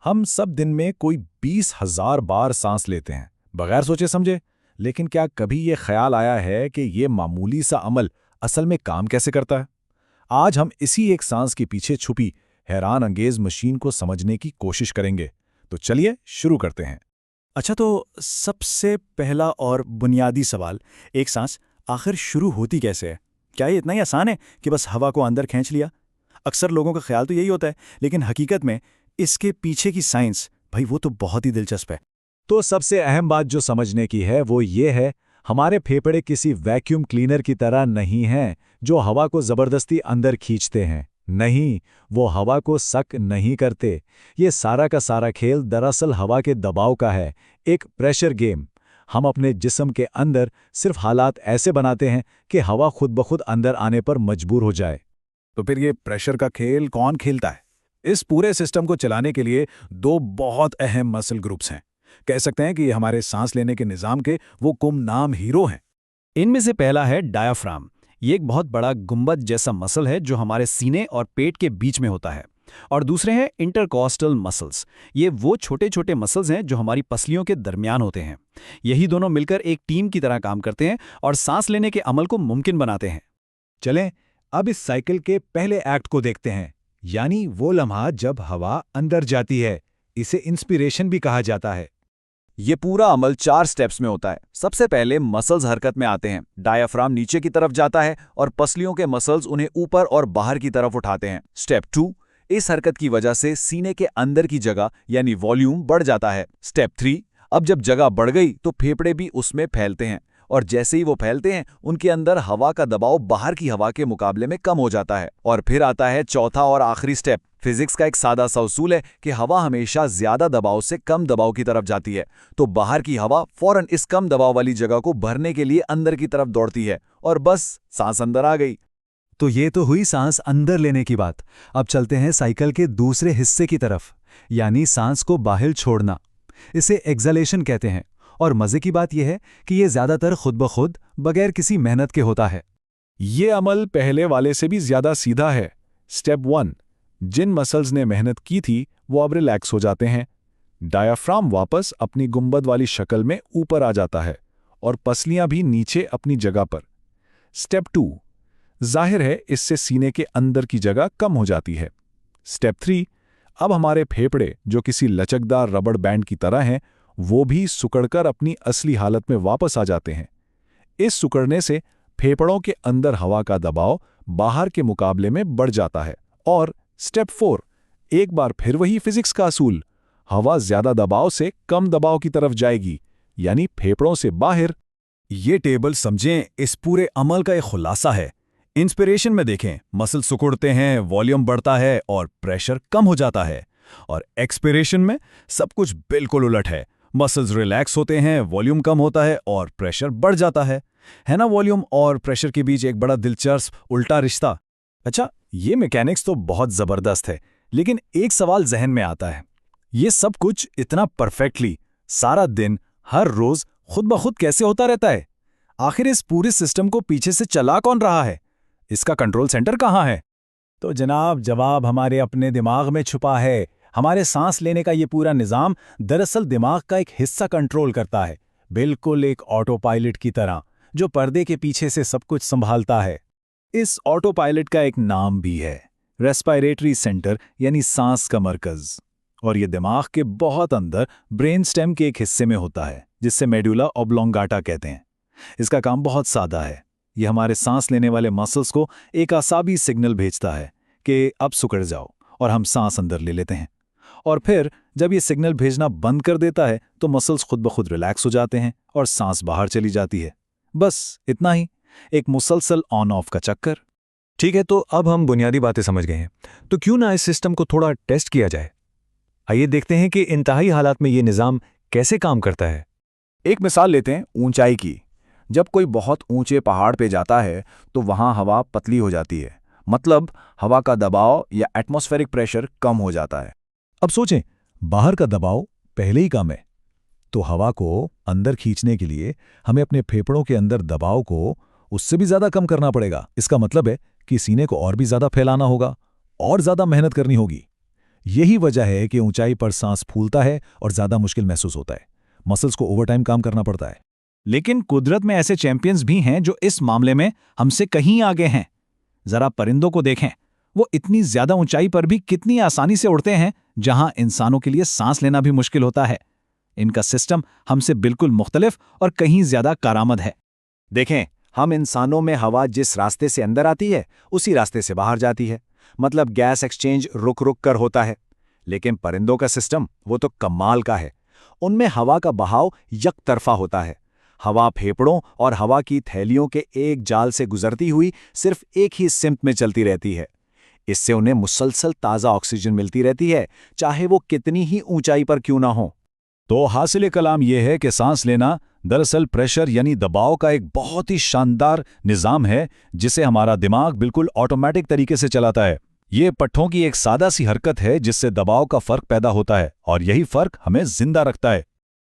हम सब दिन में कोई 20,000 बार सांस लेते हैं, बगैर सोचे समझे। लेकिन क्या कभी ये ख्याल आया है कि ये मामूली सा अमल असल में काम कैसे करता है? आज हम इसी एक सांस के पीछे छुपी हैरान अंगेज मशीन को समझने की कोशिश करेंगे। तो चलिए शुरू करते हैं। अच्छा, तो सबसे पहला और बुनियादी सवाल, एक सांस आखिर शुरू होती कैसे है? क्या ये इतना ही आसान है कि बस हवा को अंदर खींच लिया? अक्सर लोगों का ख्याल तो यही होता है, लेकिन हकीकत में इसके पीछे की साइंस, भाई वो तो बहुत ही दिलचस्प है। तो सबसे अहम बात जो समझने की है वो ये है, हमारे फेफड़े किसी वैक्यूम क्लीनर की तरह नहीं हैं जो हवा को जबरदस्ती अंदर खींचते हैं। नहीं, वो हवा को सक नहीं करते। ये सारा का सारा खेल दरअसल हवा के दबाव का है, एक प्रेशर गेम। हम अपने जिस्म के अंदर सिर्फ हालात ऐसे बनाते हैं कि हवा खुद ब खुद अंदर आने पर मजबूर हो जाए। तो फिर ये प्रेशर का खेल कौन खेलता है? इस पूरे सिस्टम को चलाने के लिए दो बहुत अहम मसल ग्रुप्स हैं। कह सकते हैं कि ये हमारे सांस लेने के निज़ाम के वो गुमनाम हीरो हैं। इनमें से पहला है डायाफ्राम। ये एक बहुत बड़ा गुंबद जैसा मसल है जो हमारे सीने और पेट के बीच में होता है। और दूसरे हैं इंटरकॉस्टल मसल्स। ये वो छोटे छोटे मसल्स हैं जो हमारी पसलियों के दरमियान होते हैं। यही दोनों मिलकर एक टीम की तरह काम करते हैं और सांस लेने के अमल को मुमकिन बनाते हैं। चलें अब इस साइकिल के पहले एक्ट को देखते हैं, यानी वो लम्हा जब हवा अंदर जाती है। इसे इंस्पिरेशन भी कहा जाता है। ये पूरा अमल 4 स्टेप्स में होता है। सबसे पहले मसल्स हरकत में आते हैं। डायाफ्राम नीचे की तरफ जाता है और पसलियों के मसल्स उन्हें ऊपर और बाहर की तरफ उठाते हैं। स्टेप 2, इस हरकत की वजह से सीने के अंदर की जगह यानी वॉल्यूम बढ़ जाता है। स्टेप 3, अब जब जगह बढ़ गई तो फेफड़े भी उसमें फैलते हैं और जैसे ही वो फैलते हैं उनके अंदर हवा का दबाव बाहर की हवा के मुकाबले में कम हो जाता है। और फिर आता है चौथा और आखिरी स्टेप। फिजिक्स का एक सादा सा उसूल है कि हवा हमेशा ज्यादा दबाव से कम दबाव की तरफ जाती है, तो बाहर की हवा फौरन इस कम दबाव वाली जगह को भरने के लिए अंदर की तरफ दौड़ती है और बस सांस अंदर आ गई। तो ये तो हुई सांस अंदर लेने की बात। अब चलते हैं साइकिल के दूसरे हिस्से की तरफ, यानी सांस को बाहर छोड़ना। इसे एक्सलेशन कहते हैं और मजे की बात यह है कि ये ज्यादातर खुद ब खुद बगैर किसी मेहनत के होता है। ये अमल पहले वाले से भी ज्यादा सीधा है। स्टेप 1, जिन मसल्स ने मेहनत की थी वो अब रिलैक्स हो जाते हैं। डायाफ्राम वापस अपनी गुंबद वाली शक्ल में ऊपर आ जाता है और पसलियां भी नीचे अपनी जगह पर। स्टेप 2, जाहिर है इससे सीने के अंदर की जगह कम हो जाती है। स्टेप 3, अब हमारे फेफड़े जो किसी लचकदार रबड़ बैंड की तरह हैं वो भी सुकड़कर अपनी असली हालत में वापस आ जाते हैं। इस सुकड़ने से फेफड़ों के अंदर हवा का दबाव बाहर के मुकाबले में बढ़ जाता है। और स्टेप 4, एक बार फिर वही फिजिक्स का असूल, हवा ज्यादा दबाव से कम दबाव की तरफ जाएगी, यानी फेफड़ों से बाहर। ये टेबल समझें इस पूरे अमल का एक खुलासा है। इंस्पिरेशन में देखें, मसल सिकुड़ते हैं, वॉल्यूम बढ़ता है और प्रेशर कम हो जाता है। और एक्सपिरेशन में सब कुछ बिल्कुल उलट है। मसल्स रिलैक्स होते हैं, वॉल्यूम कम होता है और प्रेशर बढ़ जाता है ना? वॉल्यूम और प्रेशर के बीच एक बड़ा दिलचस्प उल्टा रिश्ता। अच्छा, ये मैकेनिक्स तो बहुत जबरदस्त है, लेकिन एक सवाल जहन में आता है, ये सब कुछ इतना परफेक्टली सारा दिन हर रोज खुद ब खुद कैसे होता रहता है? आखिर इस पूरे सिस्टम को पीछे से चला कौन रहा है? इसका कंट्रोल सेंटर कहाँ है? तो जनाब, जवाब हमारे अपने दिमाग में छुपा है। हमारे सांस लेने का ये पूरा निज़ाम दरअसल दिमाग का एक हिस्सा कंट्रोल करता है, बिल्कुल एक ऑटो पायलट की तरह, जो पर्दे के पीछे से सब कुछ संभालता है। इस ऑटो पायलट का एक नाम भी है, रेस्पिरेटरी सेंटर, यानी सांस का मरकज। और ये दिमाग के बहुत अंदर ब्रेन स्टेम के एक हिस्से में होता है, जिससे मेडुला ऑब्लोंगाटा कहते हैं। इसका काम बहुत सादा है। ये हमारे सांस लेने वाले मसल्स को एक आसाबी सिग्नल भेजता है कि अब सुकड़ जाओ, और हम सांस अंदर ले लेते हैं। और फिर जब ये सिग्नल भेजना बंद कर देता है तो मसल्स खुद ब खुद रिलैक्स हो जाते हैं और सांस बाहर चली जाती है। बस इतना ही, एक मुसलसल ऑन ऑफ का चक्कर। ठीक है, तो अब हम बुनियादी बातें समझ गए हैं, तो क्यों ना इस सिस्टम को थोड़ा टेस्ट किया जाए। आइए देखते हैं कि इंतहाई हालात में ये निज़ाम कैसे काम करता है। एक मिसाल लेते हैं ऊंचाई की। जब कोई बहुत ऊंचे पहाड़ पे जाता है तो वहां हवा पतली हो जाती है, मतलब हवा का दबाव या एटमॉस्फेरिक प्रेशर कम हो जाता है। अब सोचें, बाहर का दबाव पहले ही कम है, तो हवा को अंदर खींचने के लिए हमें अपने फेफड़ों के अंदर दबाव को उससे भी ज्यादा कम करना पड़ेगा। इसका मतलब है कि सीने को और भी ज्यादा फैलाना होगा और ज्यादा मेहनत करनी होगी। यही वजह है कि ऊंचाई पर सांस फूलता है और ज़्यादा मुश्किल महसूस होता है। मसल्स को ओवरटाइम काम करना पड़ता है। लेकिन कुदरत में ऐसे चैंपियंस भी हैं जो इस मामले में हमसे कहीं आगे हैं। जरा परिंदों को देखें, वो इतनी ज्यादा ऊंचाई पर भी कितनी आसानी से उड़ते हैं, जहां इंसानों के लिए सांस लेना भी मुश्किल होता है। इनका सिस्टम हमसे बिल्कुल मुख्तलिफ और कहीं ज्यादा कारामद है। देखें, हम इंसानों में हवा जिस रास्ते से अंदर आती है उसी रास्ते से बाहर जाती है, मतलब गैस एक्सचेंज रुक रुक कर होता है। लेकिन परिंदों का सिस्टम वो तो कमाल का है। उनमें हवा का बहाव यकतरफा होता है। हवा फेफड़ों और हवा की थैलियों के एक जाल से गुजरती हुई सिर्फ एक ही सिमत में चलती रहती है। इससे उन्हें मुसलसल ताज़ा ऑक्सीजन मिलती रहती है, चाहे वो कितनी ही ऊंचाई पर क्यों ना हो। तो हासिल कलाम यह है कि सांस लेना दरअसल प्रेशर यानी दबाव का एक बहुत ही शानदार निज़ाम है, जिसे हमारा दिमाग बिल्कुल ऑटोमेटिक तरीके से चलाता है। ये पट्ठों की एक सादा सी हरकत है जिससे दबाव का फर्क पैदा होता है, और यही फर्क हमें जिंदा रखता है।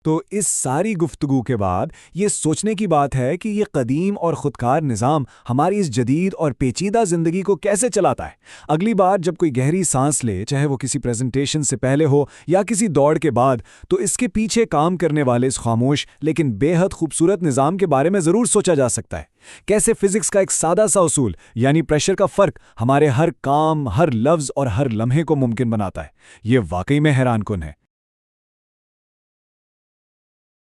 तो इस सारी गुफ्तगू के बाद ये सोचने की बात है कि ये कदीम और खुदकार निज़ाम हमारी इस जदीद और पेचीदा ज़िंदगी को कैसे चलाता है। अगली बार जब कोई गहरी सांस ले, चाहे वो किसी प्रेजेंटेशन से पहले हो या किसी दौड़ के बाद, तो इसके पीछे काम करने वाले इस खामोश लेकिन बेहद खूबसूरत निज़ाम के बारे में ज़रूर सोचा जा सकता है। कैसे फिजिक्स का एक सादा सा उसूल यानी प्रेशर का फ़र्क हमारे हर काम, हर लफ्ज़ और हर लम्हे को मुमकिन बनाता है। ये वाकई में हैरान कुन है।